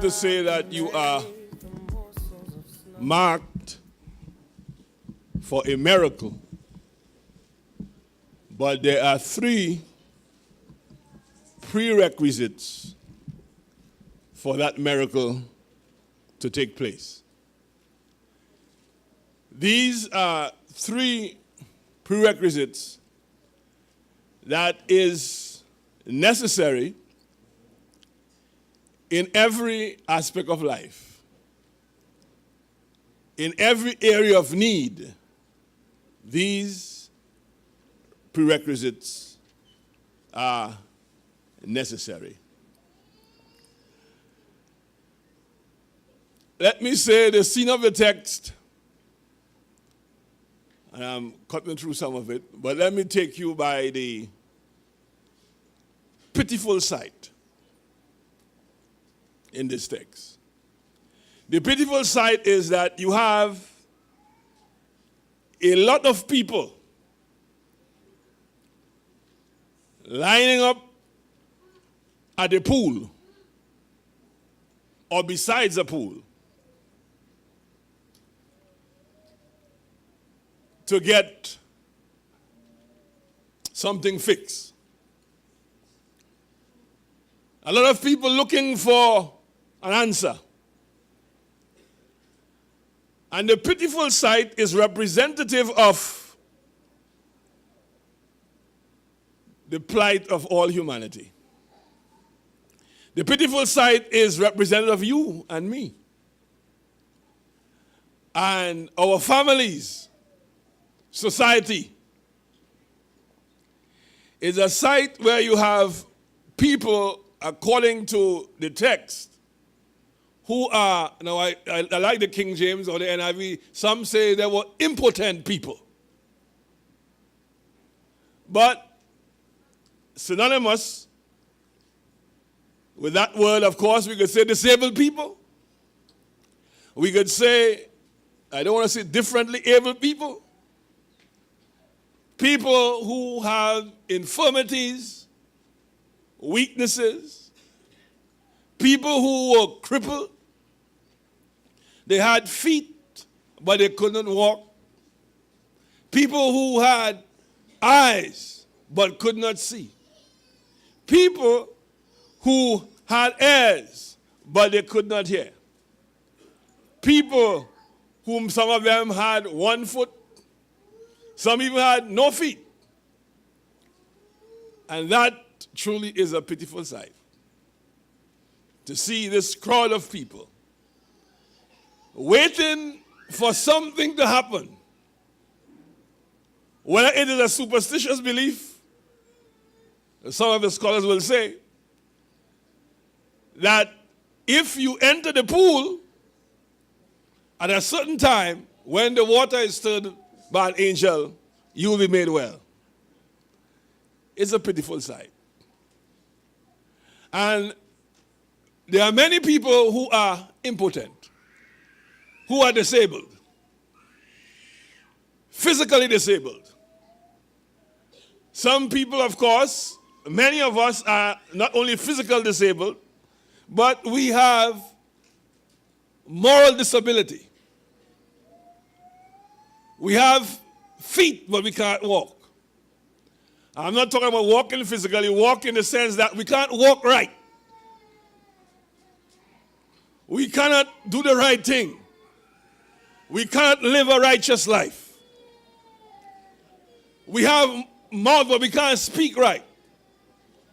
to say that you are marked for a miracle, but there are 3 prerequisites for that miracle to take place. These are 3 prerequisites that is necessary in every aspect of life, in every area of need. These prerequisites are necessary. Let me say the scene of the text, and I'm cutting through some of it, but let me take you by the pitiful sight in this text. The pitiful sight is that you have a lot of people lining up at a pool or besides a pool to get something fixed. A lot of people looking for an answer. And the pitiful sight is representative of the plight of all humanity. The pitiful sight is representative of you and me and our families, society. It's a sight where you have people, according to the text, who are, now I like the King James or the NIV, some say they were impotent people. But synonymous with that word, of course, we could say disabled people. We could say, I don't want to say differently, able people. People who have infirmities, weaknesses. People who were crippled. They had feet, but they couldn't walk. People who had eyes, but could not see. People who had ears, but they could not hear. People whom some of them had 1 foot, some even had no feet. And that truly is a pitiful sight. To see this crowd of people waiting for something to happen. Whether it is a superstitious belief, some of the scholars will say that if you enter the pool at a certain time, when the water is stirred by an angel, you will be made well. It's a pitiful sight. And there are many people who are impotent, who are disabled, physically disabled. Some people, of course, many of us are not only physically disabled, but we have moral disability. We have feet, but we can't walk. I'm not talking about walking physically, walk in the sense that we can't walk right. We cannot do the right thing. We cannot live a righteous life. We have mouth, but we can't speak right.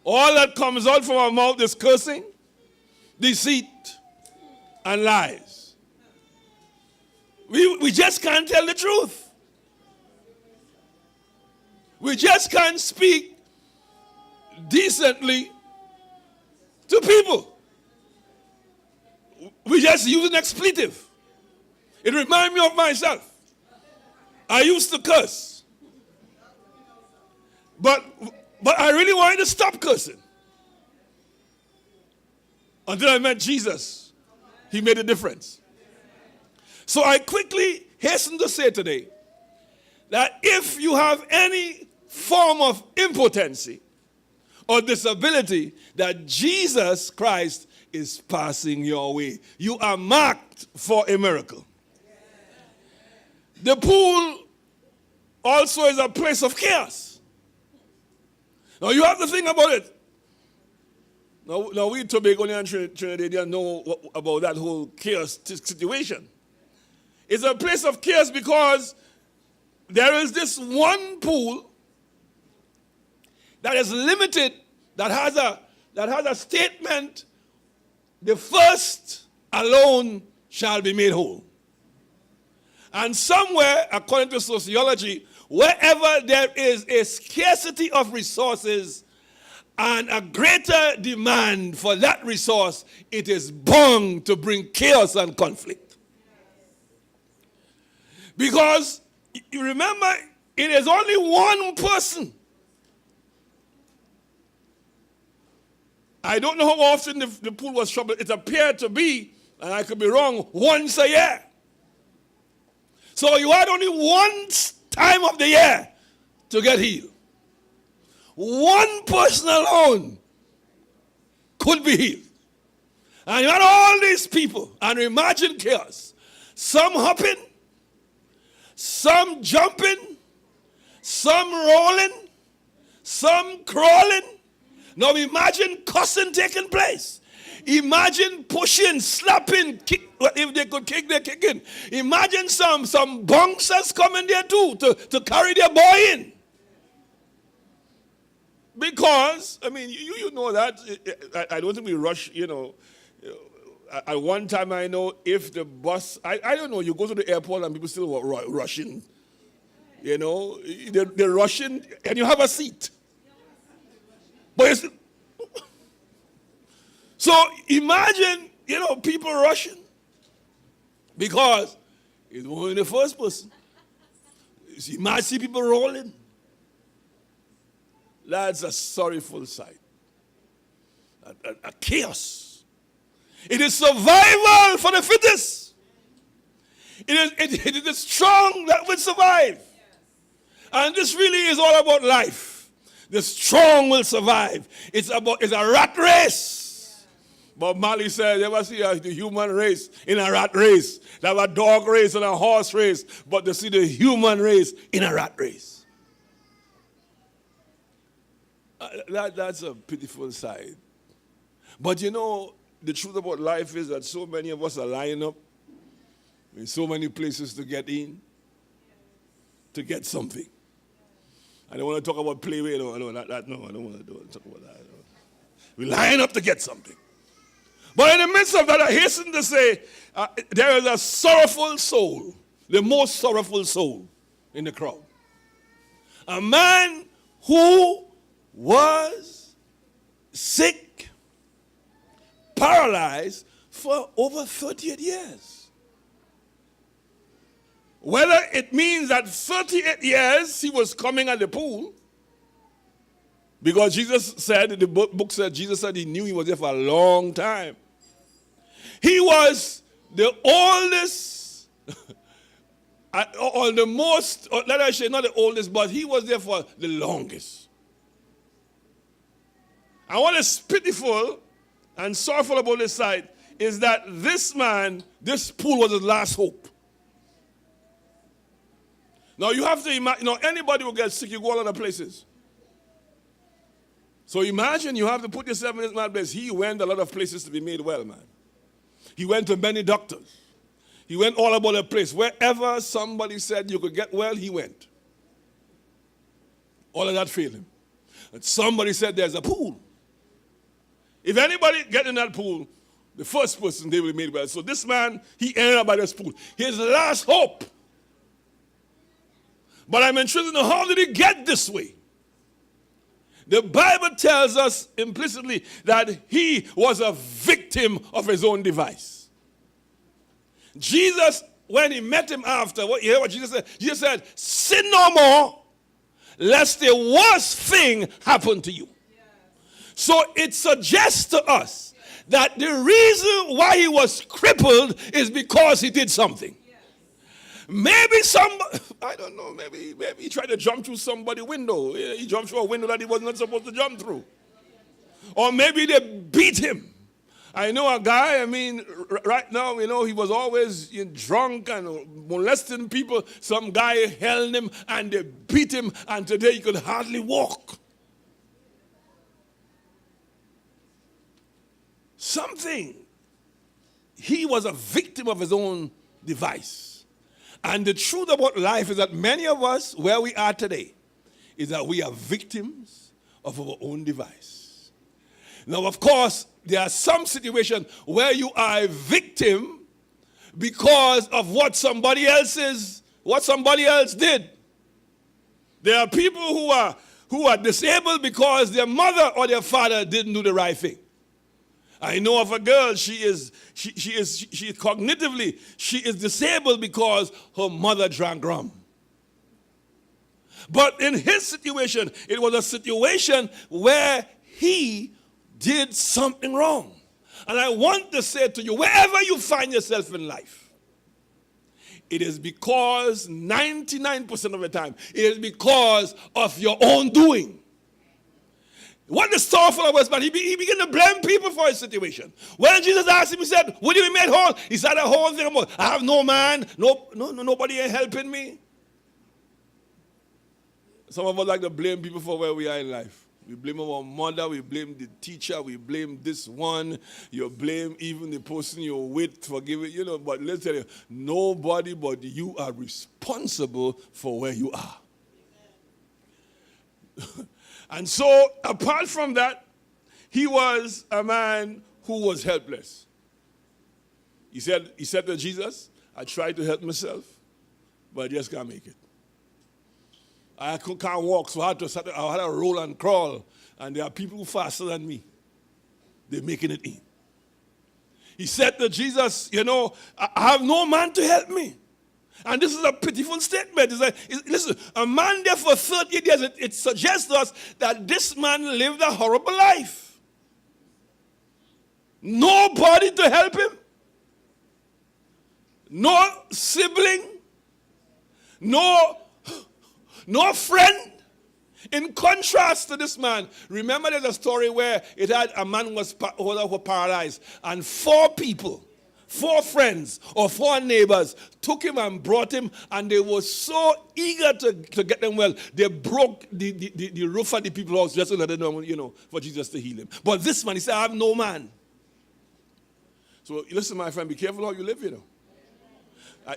All that comes out from our mouth is cursing, deceit, and lies. We just can't tell the truth. We just can't speak decently to people. We just use an expletive. It reminds me of myself. I used to curse. But I really wanted to stop cursing. Until I met Jesus. He made a difference. So I quickly hasten to say today that if you have any form of impotency or disability, that Jesus Christ is passing your way. You are marked for a miracle. The pool also is a place of chaos. Now you have to think about it. Now we Tobago and Trinidadians know about that whole chaos situation. It's a place of chaos because there is this one pool that is limited, that has a statement, the first alone shall be made whole. And somewhere, according to sociology, wherever there is a scarcity of resources and a greater demand for that resource, it is bound to bring chaos and conflict. Because, you remember, it is only one person. I don't know how often the pool was troubled. It appeared to be, and I could be wrong, once a year. So you had only one time of the year to get healed. One person alone could be healed. And you had all these people, and imagine chaos. Some hopping, some jumping, some rolling, some crawling. Now imagine cussing taking place. Imagine pushing, slapping, kick. If they could kick, they're kicking. Imagine some bouncers coming there too to carry their boy in. Because, I mean, you know that. I don't think we rush, At one time I know if the bus, I don't know, you go to the airport and people still rushing. They're rushing and you have a seat. But it's, so imagine, people rushing because it's only the first person. You might see people rolling. That's a sorrowful sight. A chaos. It is survival for the fittest. It is the strong that will survive. And this really is all about life. The strong will survive. It's a rat race. Bob Marley said, you ever see the human race in a rat race? They have a dog race and a horse race, but they see the human race in a rat race. That's a pitiful sight. But the truth about life is that so many of us are lining up in so many places to get in, to get something. I don't want to talk about playway. No, I don't want to talk about that. We line up to get something. But in the midst of that, I hasten to say, there is a sorrowful soul, the most sorrowful soul in the crowd. A man who was sick, paralyzed for over 38 years. Whether it means that 38 years he was coming at the pool, because Jesus said, the book said, Jesus said he knew he was there for a long time. He was the oldest, or the most, or let us say not the oldest, but he was there for the longest. And what is pitiful and sorrowful about this side is that this man, this pool was his last hope. Now you have to imagine, anybody will get sick, you go all other places. So imagine you have to put yourself in this man's place. He went a lot of places to be made well, man. He went to many doctors. He went all about the place. Wherever somebody said you could get well, he went. All of that failed him. And somebody said there's a pool. If anybody get in that pool, the first person they will be made well. So this man, he ended up by this pool. His last hope. But I'm interested in how did he get this way? The Bible tells us implicitly that he was a victim of his own device. Jesus, when he met him after, you hear what Jesus said? Jesus said, sin no more, lest the worst thing happen to you. So it suggests to us that the reason why he was crippled is because he did something. Maybe I don't know, maybe he tried to jump through somebody's window. He jumped through a window that he was not supposed to jump through. Or maybe they beat him I know a guy, right now, he was always drunk and molesting people. Some guy held him and they beat him, and today he could hardly walk. He was a victim of his own device. And the truth about life is that many of us, where we are today, is that we are victims of our own device. Now, of course, there are some situations where you are a victim because of what somebody else did. There are people who are disabled because their mother or their father didn't do the right thing. I know of a girl, she is cognitively, she is disabled because her mother drank rum. But in his situation, it was a situation where he did something wrong. And I want to say to you, wherever you find yourself in life, it is because 99% of the time, it is because of your own doing. What the sorrowful was, but he began to blame people for his situation. When Jesus asked him, he said, "Would you be made whole?" He said, "The whole thing about, I have no man, nobody ain't helping me." Some of us like to blame people for where we are in life. We blame our mother, we blame the teacher, we blame this one, you blame even the person you're with for giving, but let's tell you, nobody but you are responsible for where you are. And so, apart from that, he was a man who was helpless. He said to Jesus, "I tried to help myself, but I just can't make it. I can't walk, so I had to roll and crawl, and there are people faster than me. They're making it in." He said to Jesus, "I have no man to help me." And this is a pitiful statement. It's like, listen, a man there for 30 years, it suggests to us that this man lived a horrible life. Nobody to help him. No sibling. No friend. In contrast to this man, remember there's a story where it had a man who was paralyzed, and 4 people, 4 friends or 4 neighbors took him and brought him, and they were so eager to get them well, they broke the roof of the people's house just to let them know, for Jesus to heal him. But this man, he said, "I have no man." So listen, my friend, be careful how you live,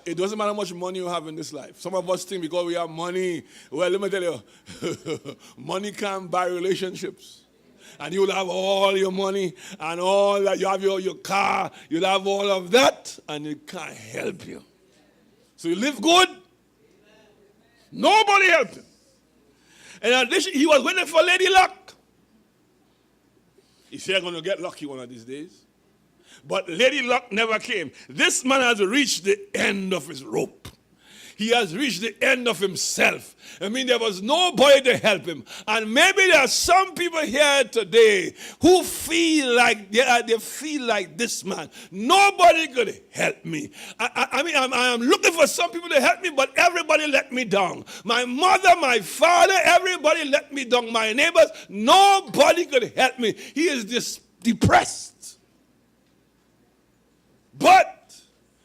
It doesn't matter how much money you have in this life. Some of us think because we have money, well, let me tell you, money can't buy relationships. And you'll have all your money and all that. You have your car. You'll have all of that. And it can't help you. So you live good. Nobody helped him. And in addition, he was waiting for Lady Luck. He said, "I'm going to get lucky one of these days." But Lady Luck never came. This man has reached the end of his rope. He has reached the end of himself. There was nobody to help him. And maybe there are some people here today who feel like they feel like this man. Nobody could help me. I am looking for some people to help me, but everybody let me down. My mother, my father, everybody let me down. My neighbors, nobody could help me. He is depressed. But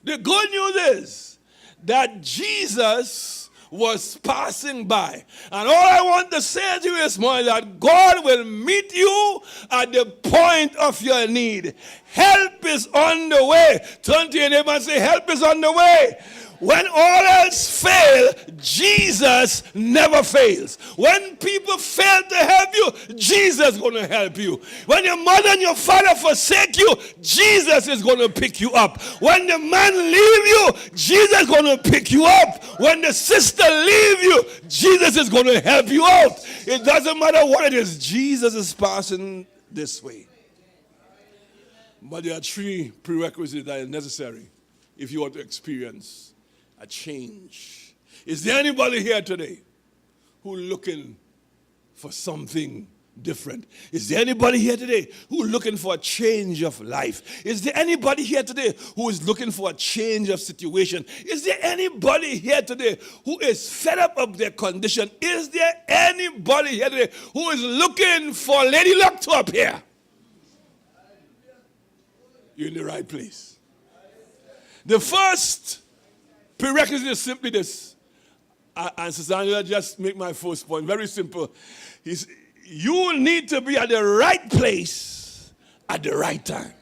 the good news is that Jesus was passing by. And all I want to say to you this morning is that God will meet you at the point of your need. Help is on the way. Turn to your neighbor and say, "Help is on the way." When all else fails, Jesus never fails. When people fail to help you, Jesus is going to help you. When your mother and your father forsake you, Jesus is going to pick you up. When the man leave you, Jesus is going to pick you up. When the sister leave you, Jesus is going to help you out. It doesn't matter what it is. Jesus is passing this way. But there are 3 prerequisites that are necessary if you want to experience a change. Is there anybody here today who looking for something different? Is there anybody here today who looking for a change of life? Is there anybody here today who is looking for a change of situation? Is there anybody here today who is fed up of their condition? Is there anybody here today who is looking for Lady Luck to appear? you're in the right place. The first prerequisite is simply this. And Sister Angela just make my first point. Very simple. You need to be at the right place at the right time.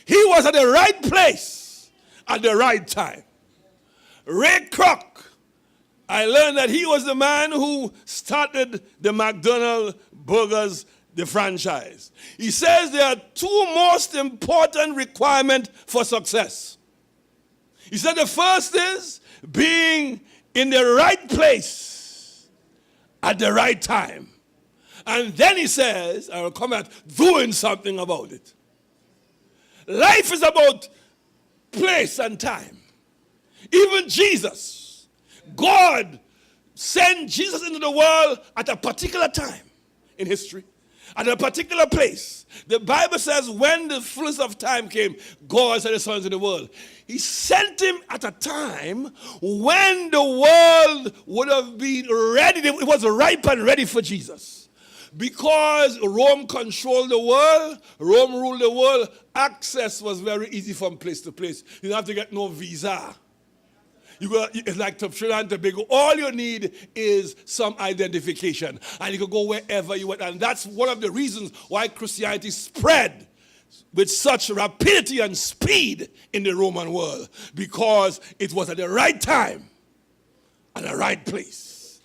He was at the right place at the right time. Ray Kroc, I learned that he was the man who started the McDonald's burgers, the franchise. He says there are two most important requirements for success. He said the first is being in the right place at the right time. And then he says, I will come at doing something about it. Life is about place and time. Even Jesus, God sent Jesus into the world at a particular time in history, at a particular place. The Bible says when the fullness of time came, God sent his son into the world. He sent him at a time when the world would have been ready. It was ripe and ready for Jesus. Because Rome controlled the world, Rome ruled the world, access was very easy from place to place. You don't have to get no visa. It's like Trinidad and Tobago. All you need is some identification. And you can go wherever you want. And that's one of the reasons why Christianity spread with such rapidity and speed in the Roman world. Because it was at the right time and the right place.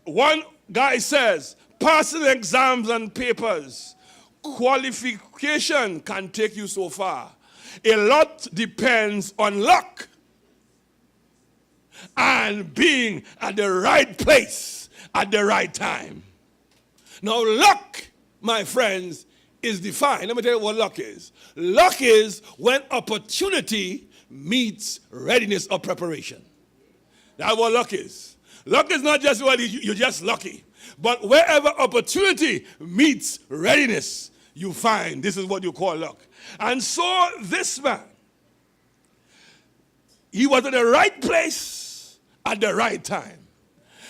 One guy says, passing exams and papers, qualification can take you so far. A lot depends on luck and being at the right place at the right time. Now, luck, my friends, is defined. Let me tell you what luck is. Luck is when opportunity meets readiness or preparation. That's what luck is. Luck is not just what you're just lucky. But wherever opportunity meets readiness, you find this is what you call luck. And so this man, he was at the right place at the right time.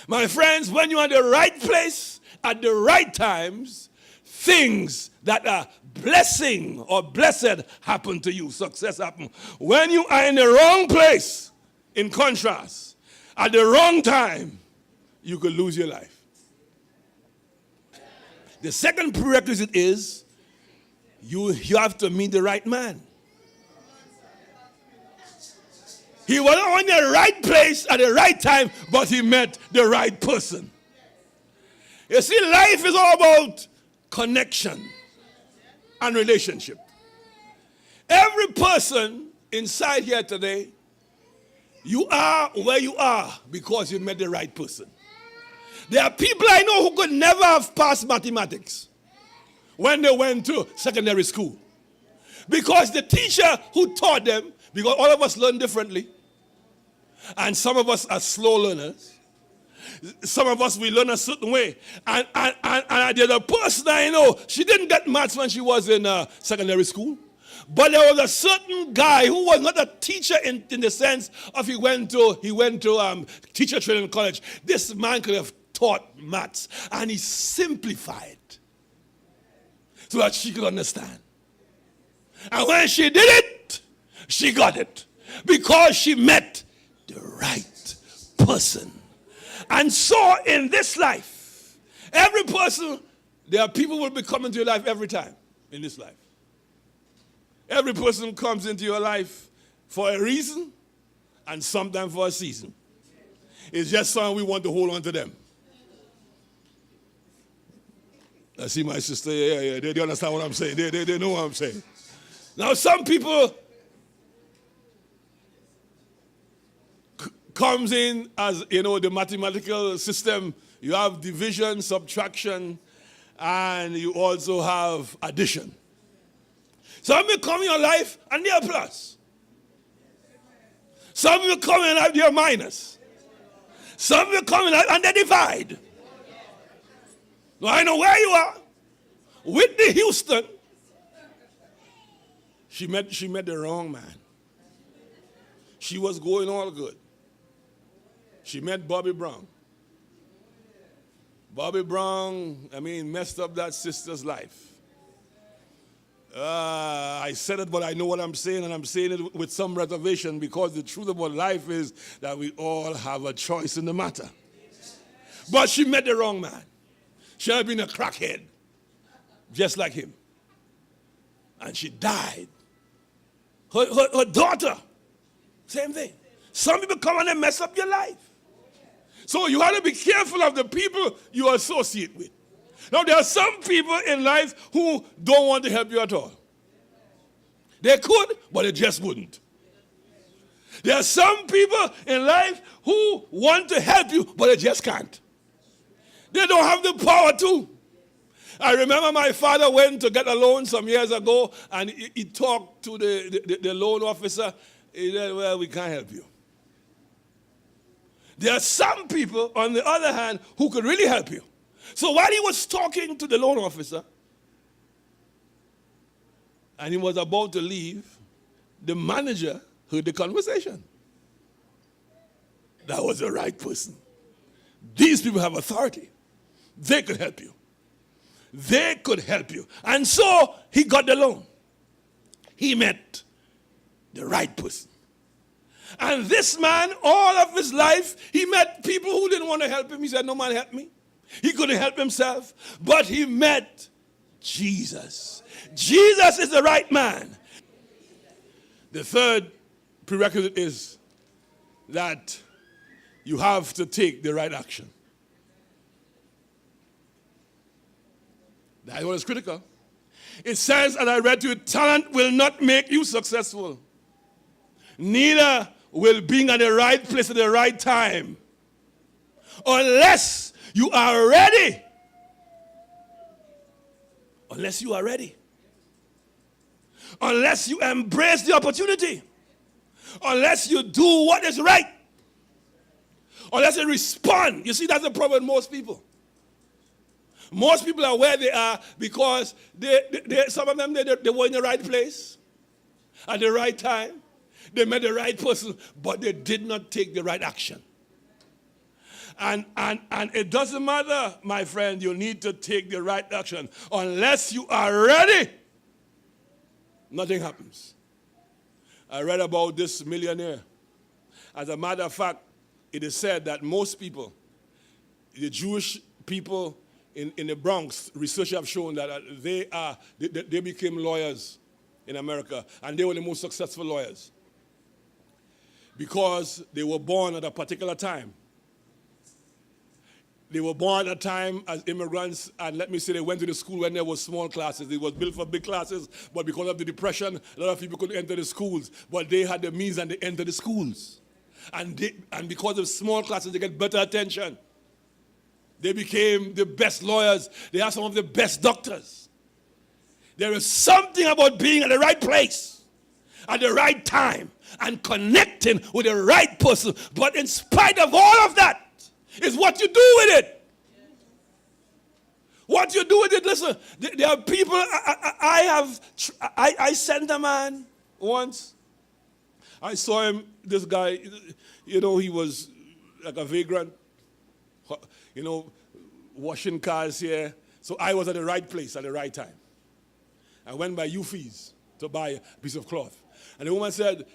My friends, when you're at the right place at the right times, things that are blessing or blessed happen to you, success happen. When you are in the wrong place, in contrast, at the wrong time, you could lose your life. The second prerequisite is you have to meet the right man. He was on the right place at the right time, but he met the right person. You see, life is all about connection and relationship. Every person inside here today, you are where you are because you met the right person. There are people I know who could never have passed mathematics when they went to secondary school. Because the teacher who taught them, because all of us learn differently, and some of us are slow learners, some of us, we learn a certain way. And there's a person I know, she didn't get maths when she was in secondary school. But there was a certain guy who was not a teacher in the sense of he went to teacher training college. This man could have taught maths, and he simplified so that she could understand. And when she did it, she got it because she met the right person. And so in this life, every person, there are people who will be coming to your life every time in this life. Every person comes into your life for a reason and sometimes for a season. It's just something we want to hold on to them. I see my sister, yeah, they understand what I'm saying. They know what I'm saying. Now, some people comes in as, the mathematical system. You have division, subtraction, and you also have addition. Some will come in your life and they're plus. Some will come in and they're minus. Some will come in and they divide. Now I know where you are. Whitney Houston, she met the wrong man. She was going all good. She met Bobby Brown. Bobby Brown, messed up that sister's life. I said it, but I know what I'm saying, and I'm saying it with some reservation, because the truth about life is that we all have a choice in the matter. But she met the wrong man. She had been a crackhead, just like him. And she died. Her daughter, same thing. Some people come and mess up your life. So you have to be careful of the people you associate with. Now, there are some people in life who don't want to help you at all. They could, but they just wouldn't. There are some people in life who want to help you, but they just can't. They don't have the power to. I remember my father went to get a loan some years ago, and he talked to the loan officer. He said, well, we can't help you. There are some people, on the other hand, who could really help you. So while he was talking to the loan officer, and he was about to leave, the manager heard the conversation. That was the right person. These people have authority. They could help you. They could help you. And so he got the loan. He met the right person. And this man, all of his life, he met people who didn't want to help him. He said, no man help me. He couldn't help himself. But he met Jesus. Jesus is the right man. The third prerequisite is that you have to take the right action. That one is critical. It says, and I read to you, talent will not make you successful. Neither will being at the right place at the right time. Unless you are ready. Unless you are ready. Unless you embrace the opportunity. Unless you do what is right. Unless you respond. You see, that's the problem with most people. Most people are where they are because some of them, they were in the right place at the right time. They met the right person, but they did not take the right action. And it doesn't matter, my friend, you need to take the right action. Unless you are ready, nothing happens. I read about this millionaire. As a matter of fact, it is said that most people, the Jewish people in the Bronx, research have shown that they became lawyers in America, and they were the most successful lawyers because they were born at a particular time. They were born at a time as immigrants, and let me say they went to the school when there were small classes. It was built for big classes, but because of the Depression, a lot of people couldn't enter the schools, but they had the means and they entered the schools. And because of small classes, they get better attention. They became the best lawyers. They have some of the best doctors. There is something about being at the right place, at the right time, and connecting with the right person. But in spite of all of that, is what you do with it. What you do with it, listen, there are people, I sent a man once. I saw him, this guy, he was like a vagrant, washing cars here. So I was at the right place at the right time. I went by Euphies to buy a piece of cloth. And the woman said,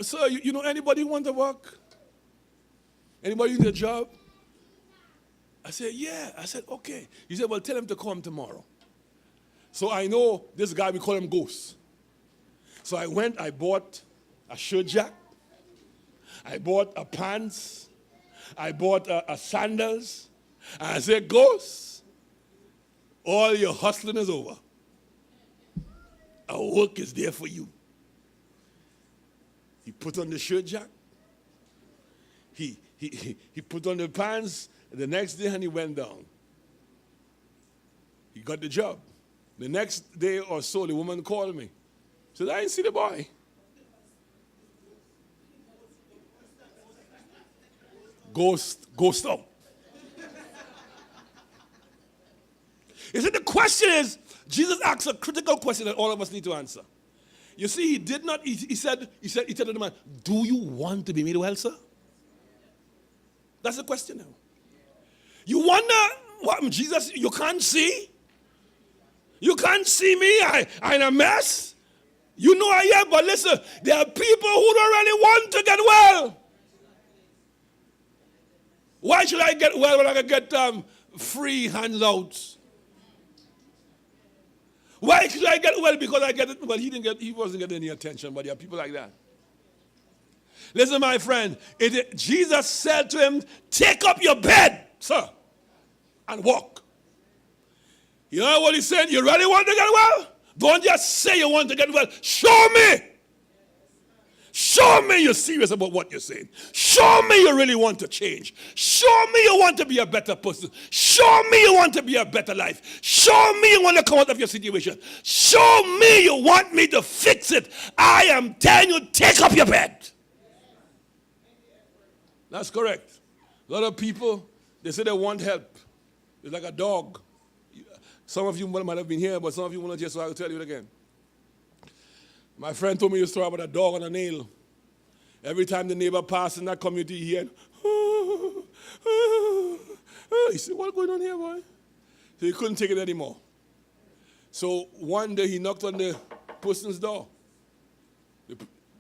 sir, you know anybody want to work? Anybody need a job? I said, yeah. I said, okay. He said, well, tell him to come tomorrow. So I know this guy, we call him Ghost. So I went, I bought a shirt jack. I bought a pants. I bought a sandals. And I said, Ghost, all your hustling is over. Our work is there for you. He put on the shirt jack. He put on the pants. The next day, and he went down. He got the job. The next day or so, the woman called me. Said, I didn't see the boy. Ghost out. You see, the question is, Jesus asked a critical question that all of us need to answer. You see, he did not, he said to the man, do you want to be made well, sir? That's the question now. You wonder what Jesus, you can't see? You can't see me. I'm in a mess. You know I am, but listen, there are people who don't really want to get well. Why should I get well when I can get free handouts? Why should I get well? Because I get it. Well, he wasn't getting any attention, but there are people like that. Listen, my friend, Jesus said to him, take up your bed, sir, and walk. You know what he said? You really want to get well? Don't just say you want to get well. Show me. Show me you're serious about what you're saying. Show me you really want to change. Show me you want to be a better person. Show me you want to be a better life. Show me you want to come out of your situation. Show me you want me to fix it. I am telling you, take up your bed. That's correct. A lot of people, they say they want help. It's like a dog. Some of you might have been here, but some of you will not hear, so I'll tell you it again. My friend told me a story about a dog on a nail. Every time the neighbor passed in that community, he had, he said, what's going on here, boy? So he couldn't take it anymore. So one day he knocked on the person's door. The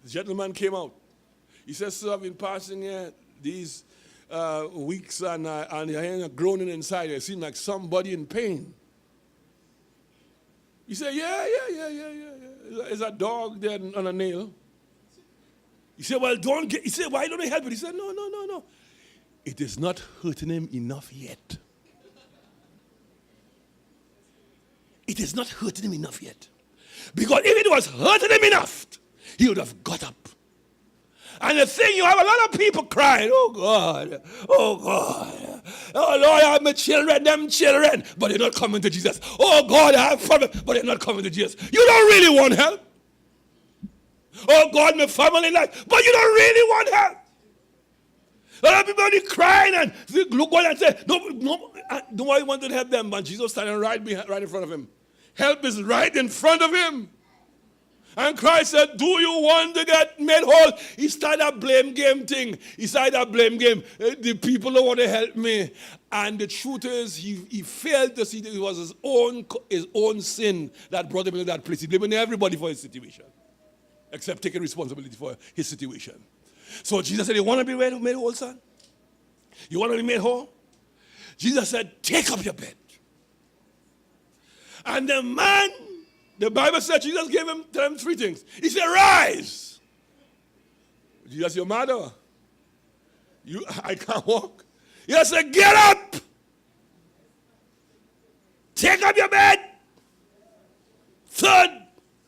gentleman came out. He said, sir, I've been passing here these weeks and I'm hearing a groaning inside. It seemed like somebody in pain. He said, yeah. There's a dog there on a nail. He said, well, he said, why don't I help it? He said, no. It is not hurting him enough yet. It is not hurting him enough yet. Because if it was hurting him enough, he would have got up. And the thing, you have a lot of people crying, oh God, oh Lord, I have my children, them children, but they're not coming to Jesus. Oh God, I have problems, but they're not coming to Jesus. You don't really want help. Oh God, my family life, but you don't really want help. A lot of people are crying and look what and say, nobody wanted to help them, but Jesus was standing right in front of him. Help is right in front of him. And Christ said, do you want to get made whole? He started a blame game thing. The people don't want to help me. And the truth is, he failed to see that it was his own sin that brought him into that place. He blamed everybody for his situation, except taking responsibility for his situation. So Jesus said, you want to be made whole, son? You want to be made whole? Jesus said, take up your bed. And the man, the Bible said Jesus gave him three things. He said, rise. Jesus, your mother. I can't walk. He said, get up. Take up your bed. Third,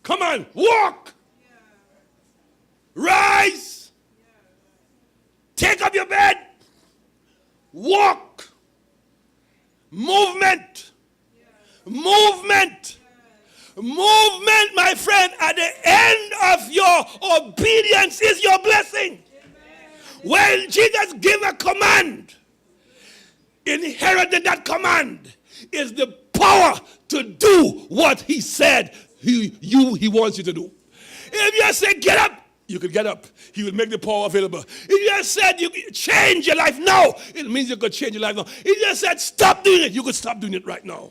come on, walk. Rise. Take up your bed. Walk. Movement. Movement, my friend, at the end of your obedience is your blessing. When Jesus gave a command, inherent in that command is the power to do what he said he wants you to do. If you say get up, you could get up. He will make the power available. If you said you could change your life now, it means you could change your life now. If you said stop doing it, you could stop doing it right now.